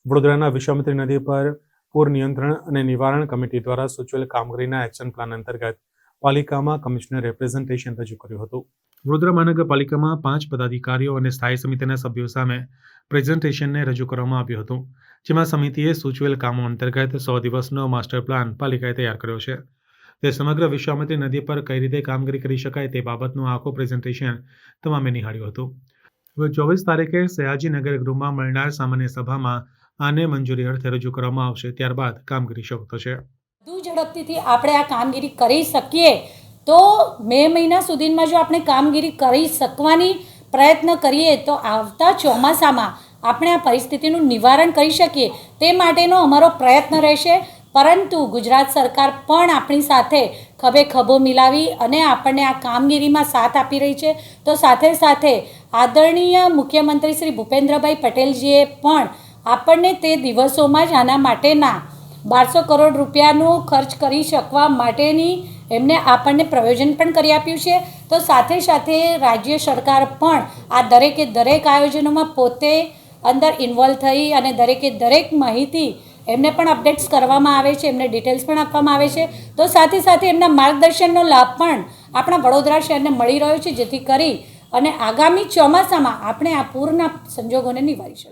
વડોદરાના વિશ્વામિત્રી નદી પર પૂર નિયંત્રણ અને નિવારણ કમિટી દ્વારા સૂચવેલ કામગીરીના એક્શન પ્લાન અંતર્ગત પાલિકામાં કમિશનર રિપ્રેઝન્ટેશન રજૂ કર્યું હતું. વડોદરા મહાનગરપાલિકામાં 5 પદાધિકારીઓ અને સ્થાયી સમિતિના સભ્યો સામે પ્રેઝન્ટેશનને રજૂ કરવામાં આવ્યું હતું, જેમાં સમિતિએ સૂચવેલ કામો અંતર્ગત 100 દિવસનો માસ્ટર પ્લાન પાલિકાએ તૈયાર કર્યો છે. તે સમગ્ર વિશ્વામિત્રી નદી પર કઈ રીતે કામગીરી કરી શકાય તે બાબતનું આખું પ્રેઝન્ટેશન તમામે નિહાળ્યું હતું. હવે 24 તારીખે સયાજીનગર ગૃહમાં મળનાર સામાન્ય સભામાં આને મંજૂરી અર્થે રજૂ કરવામાં આવશે. ત્યારબાદ કામગીરી શરૂ થશે. વધુ ઝડપથી આપણે આ કામગીરી કરી શકીએ તો મે મહિના સુધીમાં જો આપણે કામગીરી કરી શકવાની પ્રયત્ન કરીએ તો આવતા ચોમાસામાં આપણે આ પરિસ્થિતિનું નિવારણ કરી શકીએ તે માટેનો અમારો પ્રયત્ન રહેશે. પરંતુ ગુજરાત સરકાર પણ આપણી સાથે ખભે ખભો મિલાવી અને આપણને આ કામગીરીમાં સાથ આપી રહી છે. તો સાથે સાથે આદરણીય મુખ્યમંત્રી શ્રી ભૂપેન્દ્રભાઈ પટેલજીએ પણ આપણને તે દિવસોમાં જ આના માટેના 1200 કરોડ રૂપિયાનું ખર્ચ કરી શકવા માટેની એમને આપણને પ્રયોજન પણ કરી આપ્યું છે. તો સાથે સાથે રાજ્ય સરકાર પણ આ દરેક આયોજનોમાં પોતે અંદર ઇન્વોલ્વ થઈ અને દરેક માહિતી એમને પણ અપડેટ્સ કરવામાં આવે છે, એમને ડિટેલ્સ પણ આપવામાં આવે છે. તો સાથે સાથે એમના માર્ગદર્શનનો લાભ પણ આપણા વડોદરા શહેરને મળી રહ્યો છે, જેથી કરી અને આગામી ચોમાસામાં આપણે આ પૂરના સંજોગોને નિવારી શકીએ.